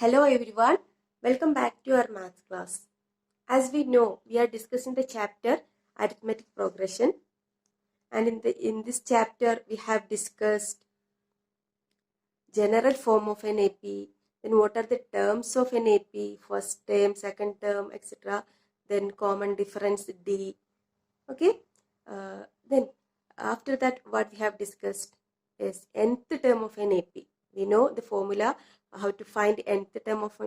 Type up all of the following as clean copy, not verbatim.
Hello everyone, welcome back to our maths class. As we know, we are discussing the chapter arithmetic progression, and in this chapter we have discussed general form of an AP, then what are the terms of an AP, first term, second term, etc. Then common difference D. Okay, then after that what we have discussed is nth term of an AP. We know the formula how to find nth term of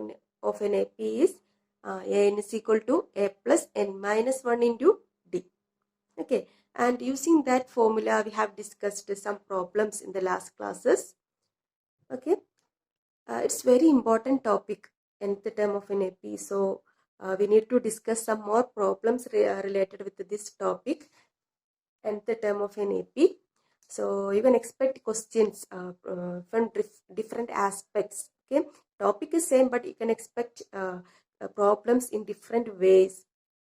an AP is an is equal to a plus n minus 1 into d. Okay, and using that formula we have discussed some problems in the last classes. Okay, it's very important topic, nth term of an AP. So we need to discuss some more problems related with this topic, nth term of an AP. So you can expect questions from different aspects. Okay, topic is same, but you can expect problems in different ways.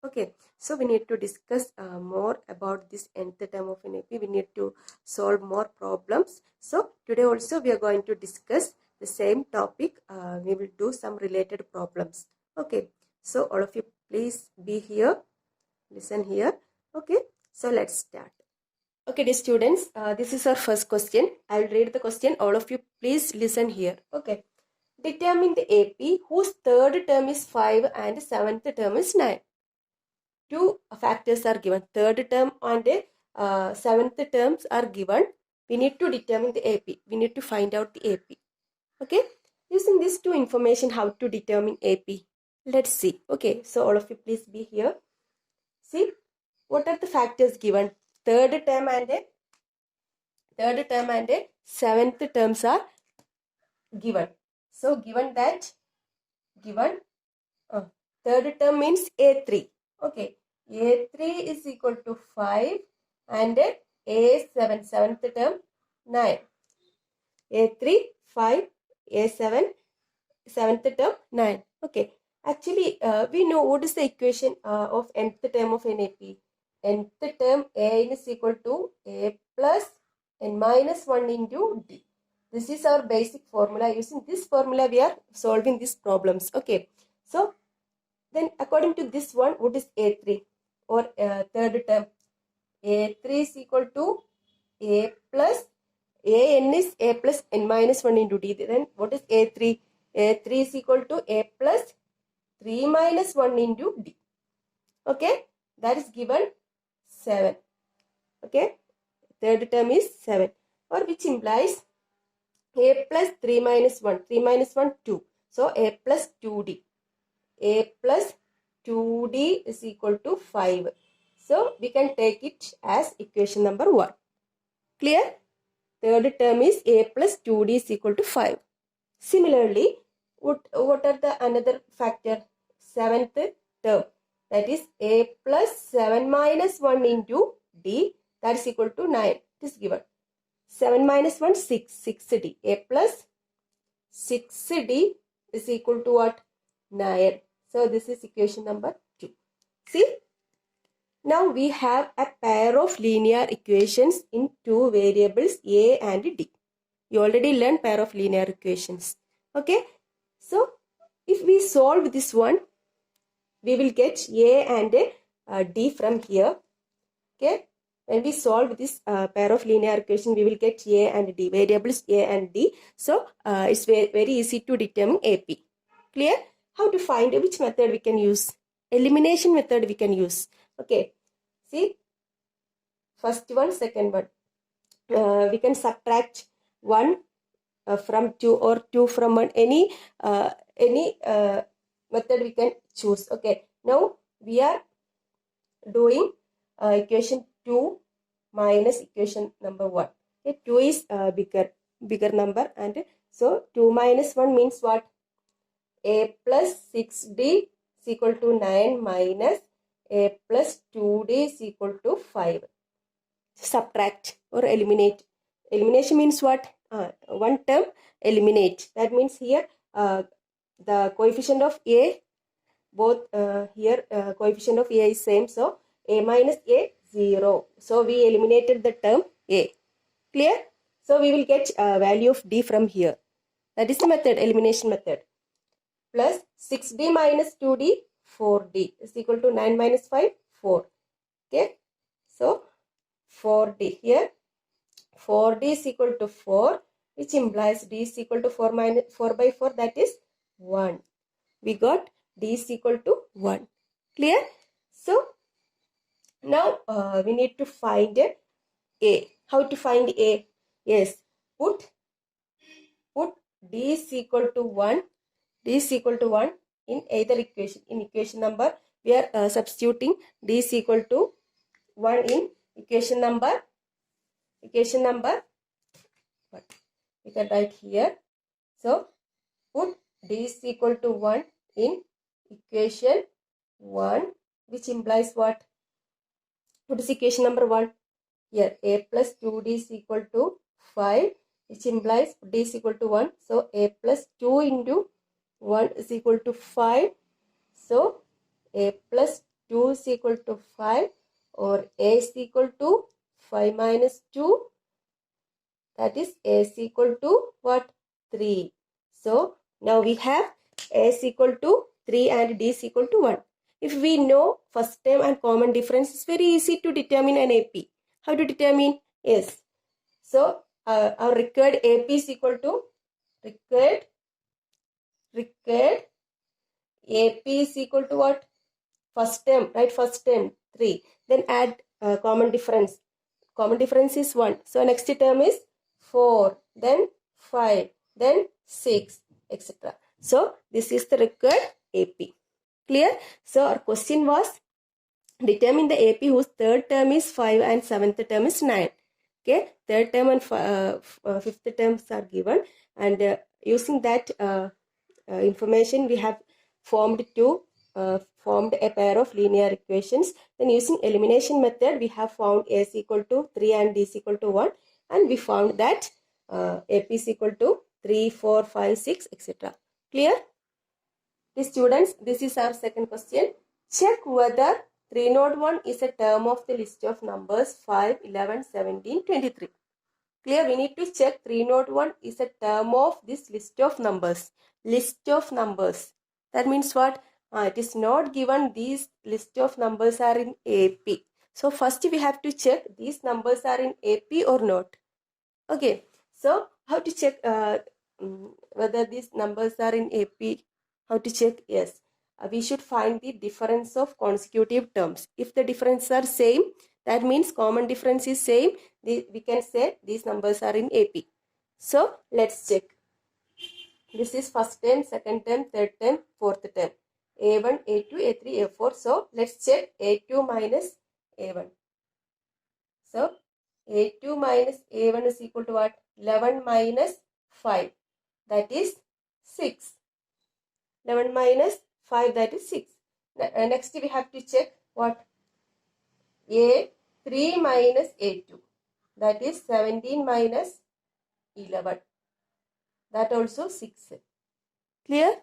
Okay, so we need to discuss more about this nth term of an AP. We need to solve more problems. So today also we are going to discuss the same topic. We will do some related problems. Okay, so all of you please be here, listen here. Okay, so let's start. Okay, dear students, this is our first question. I will read the question. All of you please listen here. Okay, determine the AP whose third term is 5 and seventh term is 9. Two factors are given. Third term and seventh terms are given. We need to determine the AP. We need to find out the AP. Okay, using these two information, how to determine AP. Let's see. Okay, so all of you please be here. See, what are the factors given? Third term and seventh terms are given. So given that, third term means A3. Okay, A3 is equal to 5 and A7, seventh term 9. A3, 5, A7, seventh term 9. Okay, actually we know what is the equation of nth term of an AP. Nth term A is equal to A plus n minus 1 into D. This is our basic formula. Using this formula we are solving these problems. Okay, so then according to this one, what is A3 or third term? A3 is equal to A plus An is A plus n minus 1 into D. Then what is A3? A3 is equal to A plus 3 minus 1 into D. Okay, that is given 7. Okay, third term is 7, or which implies A plus 3 minus 1. 3 minus 1, 2. So A plus 2D. A plus 2D is equal to 5. So we can take it as equation number 1. Clear? Third term is A plus 2D is equal to 5. Similarly, what are the another factor? Seventh term, that is A plus 7 minus 1 into D, that is equal to 9. It is given. 7 minus 1, 6. 6D. A plus 6D is equal to what? 9. So this is equation number 2. See? Now we have a pair of linear equations in two variables A and D. You already learned pair of linear equations. Okay. So if we solve this one, we will get A and D from here. Okay. When we solve this pair of linear equation, we will get A and D, variables A and D. So it's very easy to determine AP. Clear? How to find which method we can use? Elimination method we can use. Okay. See, first one, second one. We can subtract 1 from 2 or 2 from 1. Any method we can choose. Okay. Now we are doing equation 2 minus equation number 1. Okay. 2 is bigger number, and so 2 minus 1 means what? A plus 6D is equal to 9 minus A plus 2D is equal to 5. Subtract or eliminate. Elimination means what? One term eliminate. That means here the coefficient of A, both here coefficient of A is same. So A minus A, 0. So we eliminated the term A. Clear? So we will get value of D from here. That is the method, elimination method. plus 6d minus 2d, 4d is equal to 9 minus 5, 4. Okay, so 4d here, 4d is equal to 4, which implies d is equal to 4 minus 4 by 4, that is 1. We got d is equal to 1. Clear? So now we need to find a. How to find a? Yes, put d is equal to 1. D is equal to 1 in either equation. In equation number, we are substituting d is equal to 1 in equation number. What? We can write here. So, put d is equal to 1 in equation 1, which implies what? What is equation number 1? Here, a plus 2d is equal to 5, which implies d is equal to 1. So, a plus 2 into 1 is equal to 5. So, a plus 2 is equal to 5, or a is equal to 5 minus 2. That is a is equal to what? 3. So, now we have a is equal to 3 and d is equal to 1. If we know first term and common difference, it's very easy to determine an AP. How to determine? Yes. So, our required AP is equal to required AP is equal to what? First term, right? First term 3. Then add common difference. Common difference is 1. So next term is 4. Then 5. Then 6, etc. So this is the required AP. Clear? So our question was, determine the AP whose third term is 5 and seventh term is 9. Okay, third term and fifth terms are given, and using that information we have formed a pair of linear equations. Then using elimination method we have found a is equal to 3 and d is equal to 1, and we found that AP is equal to 3, 4, 5, 6, etc. Clear? The students, this is our second question. Check whether 301 is a term of the list of numbers 5, 11, 17, 23. Clear? We need to check 301 is a term of this list of numbers. List of numbers. That means what? It is not given these list of numbers are in AP. So first we have to check these numbers are in AP or not. Okay. So how to check whether these numbers are in AP? How to check? Yes. We should find the difference of consecutive terms. If the differences are same, that means common difference is same. We can say these numbers are in AP. So let's check. This is first term, second term, third term, fourth term. A1, A2, A3, A4. So let's check A2 minus A1. So A2 minus A1 is equal to what? 11 minus 5. That is 6. 11 minus 5, that is 6. Next we have to check what? A3 minus A2. That is 17 minus 11. That also 6. Clear?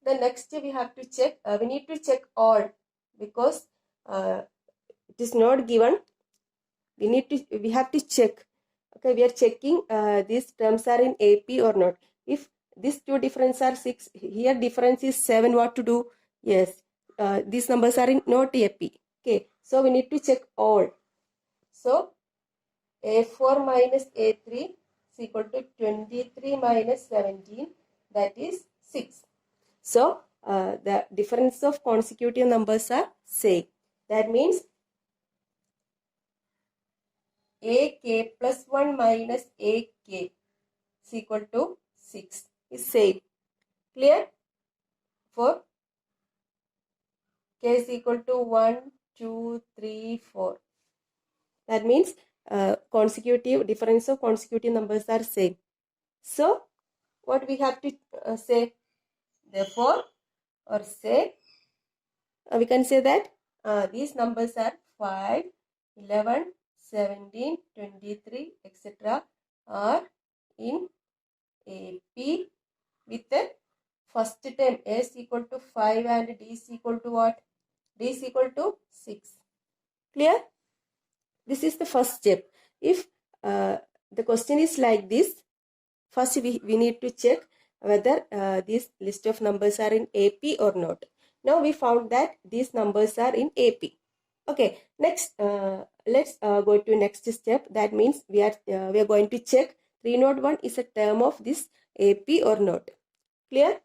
The next we have to check, we need to check all, because it is not given. We have to check. Okay, we are checking these terms are in AP or not. If these two difference are 6, here difference is 7, what to do? Yes, these numbers are in not AP. Okay, so we need to check all. So A4 minus A3 is equal to 23 minus 17, that is 6. So the difference of consecutive numbers are same. That means AK plus 1 minus AK is equal to 6 is same. Clear? For K is equal to 1, 2, 3, 4. That means consecutive difference of consecutive numbers are same. So what we have to say? Therefore, or say, we can say that these numbers are 5, 11, 17, 23, etc. are in AP with the first term A is equal to 5 and D is equal to what? D is equal to 6. Clear? This is the first step. If the question is like this, first we need to check whether this list of numbers are in AP or not. Now we found that these numbers are in AP. Okay, next let's go to next step. That means we are going to check 301 is a term of this AP or not. Clear?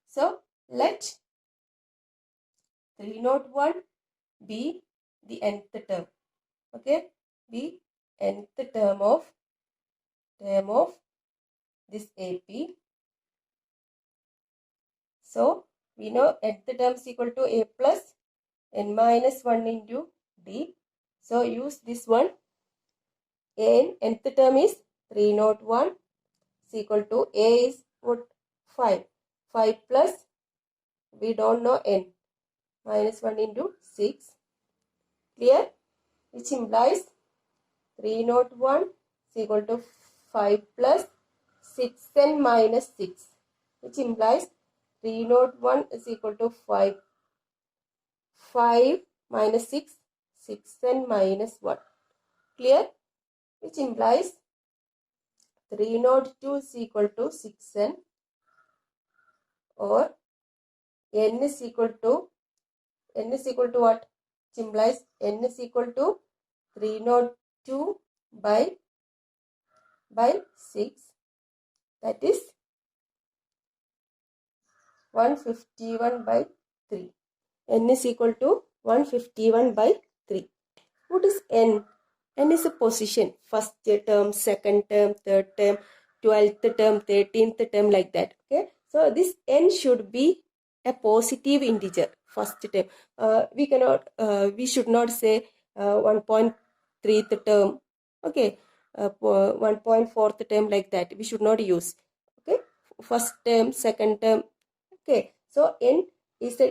So let 301 be the nth term. Okay, be nth term of this AP. So we know nth term is equal to A plus n minus 1 into D. So use this one. Nth term is 301 is equal to A is what? 5. 5 plus we don't know n minus 1 into 6. Clear? Which implies 301 is equal to 5 plus 6n minus 6. Which implies 301 is equal to 5. 5 minus 6, 6n minus 1. Clear? Which implies 302 is equal to 6n, or n is equal to what? Which implies n is equal to 302 by 6, that is 151 by 3. N is equal to 151 by 3. What is n? N is a position. First term, second term, third term, 12th term, 13th term, like that. Okay. So this n should be a positive integer. First term. We should not say 1.3th term. Okay. 1.4th term, like that. We should not use. Okay. First term, second term. Okay. So n is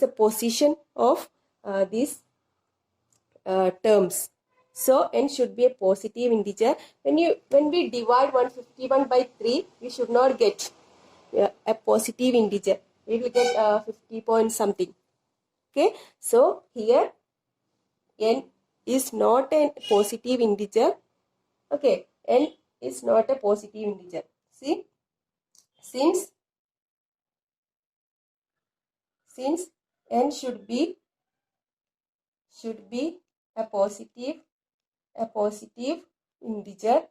a position of these terms. So n should be a positive integer. When we divide 151 by 3, we should not get a positive integer. We will get 50 point something. Okay. So here n is not a positive integer. Okay. N is not a positive integer. See, since n should be a positive integer.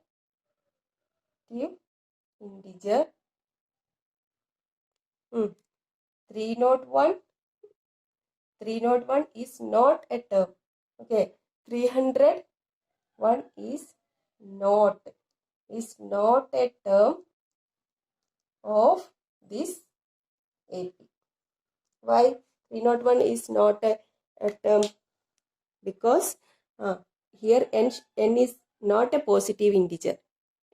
301 is not a term. Okay, 301 is not a term of this AP. Why 301 is not a term? Because here n is not a positive integer.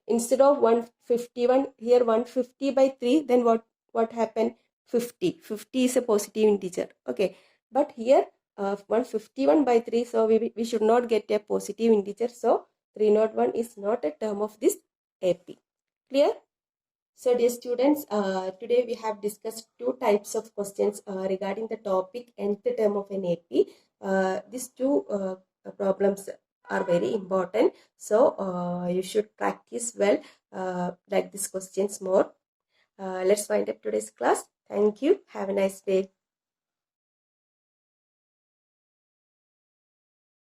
Instead of 151, here 150 by 3, then what happened? 50. 50 is a positive integer. Okay, but here 151 by 3, so we should not get a positive integer. So 301 is not a term of this AP. Clear? So dear students, today we have discussed two types of questions regarding the topic nth term of an AP. These two problems are very important. So you should practice well like these questions more. Let's wind up today's class. Thank you. Have a nice day.